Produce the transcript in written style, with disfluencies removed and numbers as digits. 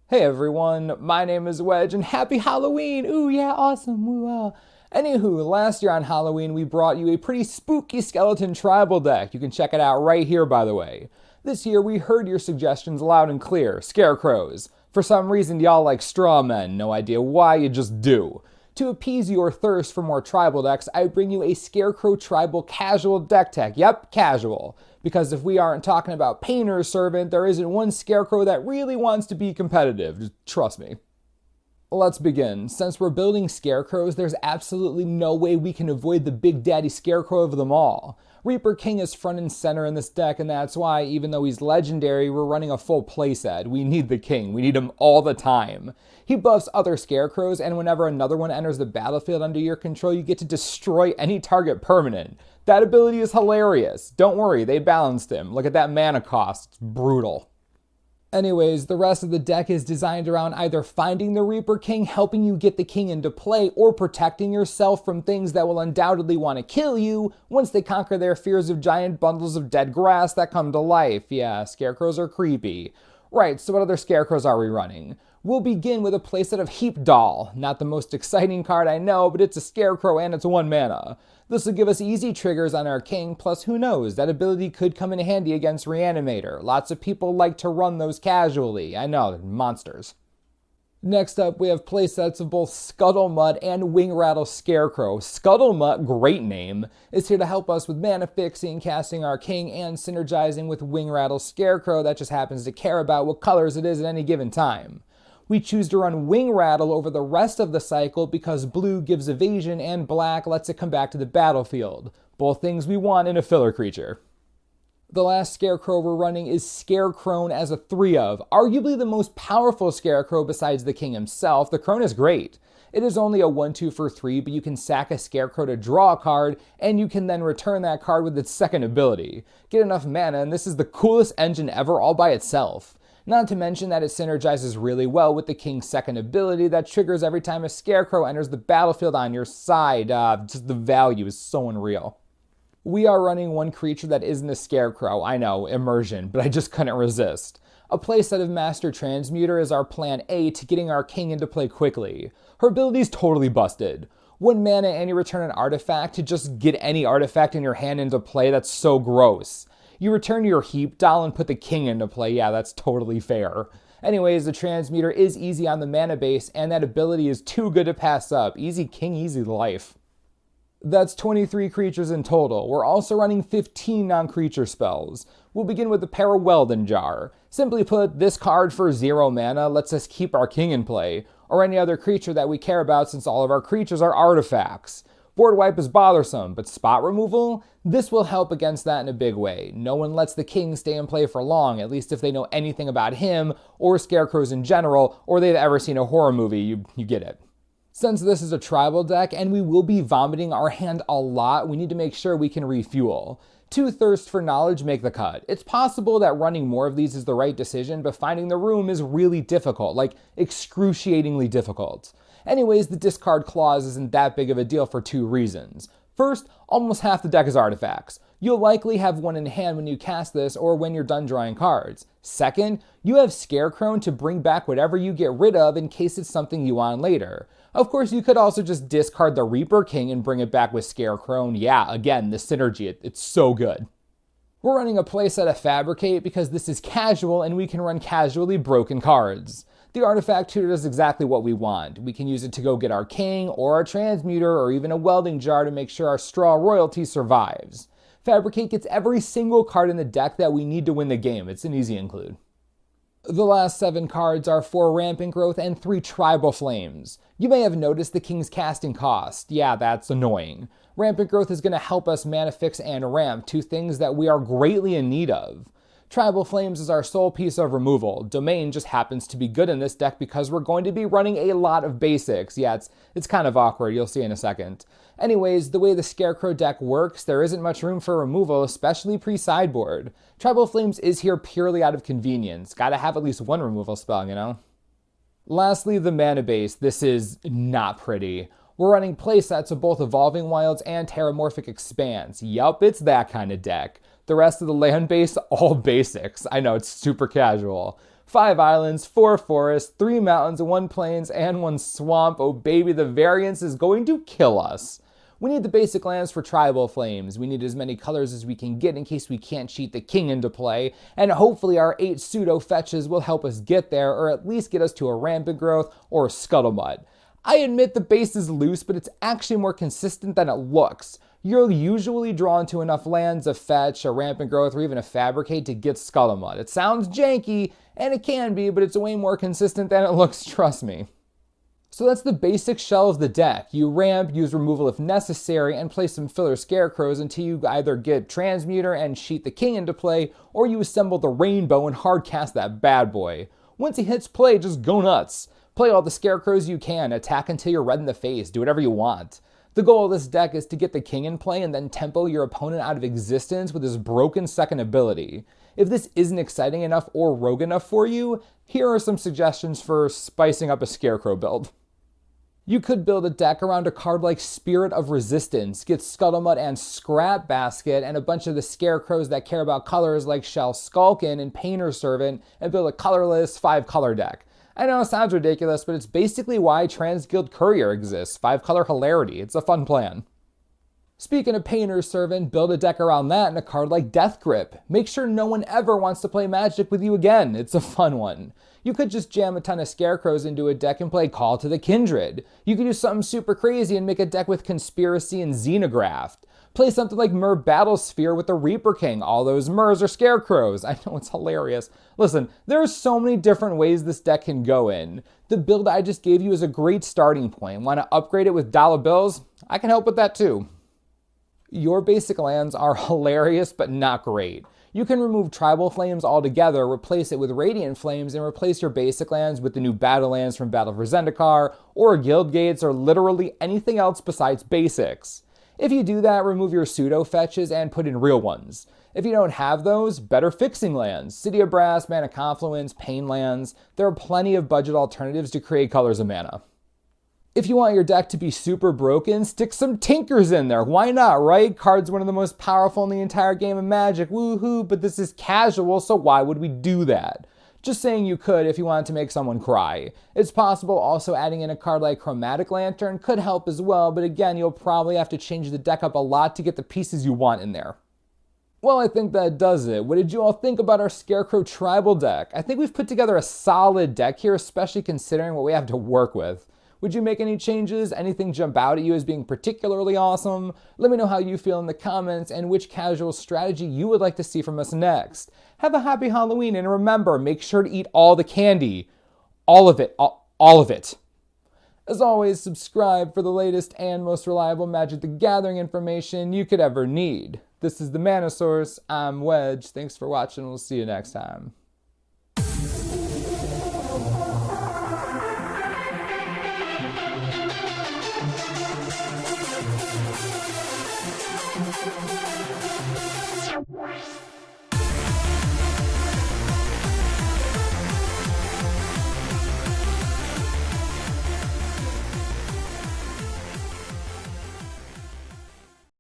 Hey everyone, my name is Wedge and happy Halloween! Ooh yeah, awesome, woo Anywho, last year on Halloween we brought you a pretty spooky skeleton tribal deck. You can check it out right here, by the way. This year we heard your suggestions loud and clear, scarecrows. For some reason y'all like straw men, no idea why, you just do. To appease your thirst for more tribal decks, I bring you a Scarecrow Tribal Casual deck tech. Yep, casual. Because if we aren't talking about Painter's Servant, there isn't one Scarecrow that really wants to be competitive. Just trust me. Let's begin. Since we're building Scarecrows, there's absolutely no way we can avoid the Big Daddy Scarecrow of them all. Reaper King is front and center in this deck, and that's why, even though he's legendary, we're running a full playset. We need the king. We need him all the time. He buffs other Scarecrows, and whenever another one enters the battlefield under your control, you get to destroy any target permanent. That ability is hilarious. Don't worry, they balanced him. Look at that mana cost. It's brutal. Anyways, the rest of the deck is designed around either finding the Reaper King, helping you get the king into play, or protecting yourself from things that will undoubtedly want to kill you once they conquer their fears of giant bundles of dead grass that come to life. Yeah, scarecrows are creepy. Right, so what other scarecrows are we running? We'll begin with a playset of Heap Doll. Not the most exciting card I know, but it's a scarecrow and it's 1 mana. This will give us easy triggers on our king, plus who knows, that ability could come in handy against Reanimator. Lots of people like to run those casually. I know, they're monsters. Next up, we have playsets of both Scuttlemutt and Wingrattle Scarecrow. Scuttlemutt, great name, is here to help us with mana fixing, casting our king, and synergizing with Wingrattle Scarecrow that just happens to care about what colors it is at any given time. We choose to run Wingrattle over the rest of the cycle because blue gives evasion and black lets it come back to the battlefield. Both things we want in a filler creature. The last Scarecrow we're running is Scarecrone as a 3-of. Arguably the most powerful Scarecrow besides the king himself. The Crone is great. It is only a 1/2 for 3, but you can sack a Scarecrow to draw a card, and you can then return that card with its second ability. Get enough mana, and this is the coolest engine ever all by itself. Not to mention that it synergizes really well with the king's second ability that triggers every time a Scarecrow enters the battlefield on your side. Just the value is so unreal. We are running one creature that isn't a Scarecrow, I know, Immersion, but I just couldn't resist. A playset of Master Transmuter is our plan A to getting our king into play quickly. Her ability's totally busted. 1 mana and you return an artifact to just get any artifact in your hand into play. That's so gross. You return your Heap Doll and put the king into play. Yeah, that's totally fair. Anyways, the Transmuter is easy on the mana base, and that ability is too good to pass up. Easy king, easy life. That's 23 creatures in total. We're also running 15 non-creature spells. We'll begin with the pair of Welding Jar. Simply put, this card for 0 mana lets us keep our king in play, or any other creature that we care about since all of our creatures are artifacts. Board wipe is bothersome, but spot removal? This will help against that in a big way. No one lets the king stay in play for long, at least if they know anything about him, or scarecrows in general, or they've ever seen a horror movie, you get it. Since this is a tribal deck, and we will be vomiting our hand a lot, we need to make sure we can refuel. 2 thirst for knowledge make the cut. It's possible that running more of these is the right decision, but finding the room is really difficult, like excruciatingly difficult. Anyways, the discard clause isn't that big of a deal for 2 reasons. First, almost half the deck is artifacts. You'll likely have 1 in hand when you cast this or when you're done drawing cards. Second, you have Scarecrone to bring back whatever you get rid of in case it's something you want later. Of course, you could also just discard the Reaper King and bring it back with Scarecrone. Yeah, again, the synergy, it's so good. We're running a playset of Fabricate because this is casual and we can run casually broken cards. The artifact tutor does exactly what we want. We can use it to go get our king, or our transmuter, or even a welding jar to make sure our straw royalty survives. Fabricate gets every single card in the deck that we need to win the game. It's an easy include. The last 7 cards are 4 Rampant Growth and 3 Tribal Flames. You may have noticed the king's casting cost. Yeah, that's annoying. Rampant Growth is going to help us mana fix and ramp, 2 things that we are greatly in need of. Tribal Flames is our sole piece of removal. Domain just happens to be good in this deck because we're going to be running a lot of basics. Yeah, it's kind of awkward, you'll see in a second. Anyways, the way the Scarecrow deck works, there isn't much room for removal, especially pre-sideboard. Tribal Flames is here purely out of convenience. Gotta have at least 1 removal spell, you know? Lastly, the mana base. This is not pretty. We're running playsets of both Evolving Wilds and Terramorphic Expanse. Yup, it's that kind of deck. The rest of the land base, all basics. I know, it's super casual. 5 islands, 4 forests, 3 mountains, 1 plains, and 1 swamp. Oh baby, the variance is going to kill us. We need the basic lands for tribal flames. We need as many colors as we can get in case we can't cheat the king into play. And hopefully our 8 pseudo fetches will help us get there, or at least get us to a Rampant Growth or a Scuttlemutt. I admit the base is loose, but it's actually more consistent than it looks. You're usually drawn to enough lands, a fetch, a Rampant Growth, or even a Fabricate to get Scuttlemutt. It sounds janky, and it can be, but it's way more consistent than it looks, trust me. So that's the basic shell of the deck. You ramp, use removal if necessary, and play some filler Scarecrows until you either get Transmuter and cheat the king into play, or you assemble the Rainbow and hardcast that bad boy. Once he hits play, just go nuts. Play all the Scarecrows you can, attack until you're red in the face, do whatever you want. The goal of this deck is to get the king in play and then tempo your opponent out of existence with his broken second ability. If this isn't exciting enough or rogue enough for you, here are some suggestions for spicing up a Scarecrow build. You could build a deck around a card like Spirit of Resistance, get Scuttlemutt and Scrap Basket, and a bunch of the Scarecrows that care about colors like Shell Skulkin and Painter's Servant, and build a colorless 5-color deck. I know it sounds ridiculous, but it's basically why Transguild Courier exists. 5-color hilarity. It's a fun plan. Speaking of Painter's Servant, build a deck around that and a card like Death Grip. Make sure no one ever wants to play Magic with you again. It's a fun one. You could just jam a ton of Scarecrows into a deck and play Call to the Kindred. You could do something super crazy and make a deck with Conspiracy and Xenograph. Play something like Mer Battlesphere with the Reaper King. All those Mers are Scarecrows. I know, it's hilarious. Listen, there are so many different ways this deck can go in. The build I just gave you is a great starting point. Want to upgrade it with dollar bills? I can help with that too. Your basic lands are hilarious, but not great. You can remove Tribal Flames altogether, replace it with Radiant Flames, and replace your basic lands with the new Battle Lands from Battle for Zendikar, or Guild Gates, or literally anything else besides basics. If you do that, remove your pseudo fetches and put in real ones. If you don't have those, better fixing lands. City of Brass, Mana Confluence, Pain lands. There are plenty of budget alternatives to create colors of mana. If you want your deck to be super broken, stick some Tinkers in there. Why not, right? Card's one of the most powerful in the entire game of Magic. Woohoo, but this is casual, so why would we do that? Just saying you could if you wanted to make someone cry. It's possible also adding in a card like Chromatic Lantern could help as well, but again, you'll probably have to change the deck up a lot to get the pieces you want in there. Well, I think that does it. What did you all think about our Scarecrow tribal deck? I think we've put together a solid deck here, especially considering what we have to work with. Would you make any changes? Anything jump out at you as being particularly awesome? Let me know how you feel in the comments and which casual strategy you would like to see from us next. Have a happy Halloween, and remember, make sure to eat all the candy. All of it. All of it. As always, subscribe for the latest and most reliable Magic the Gathering information you could ever need. This is the Mana Source. I'm Wedge. Thanks for watching. We'll see you next time.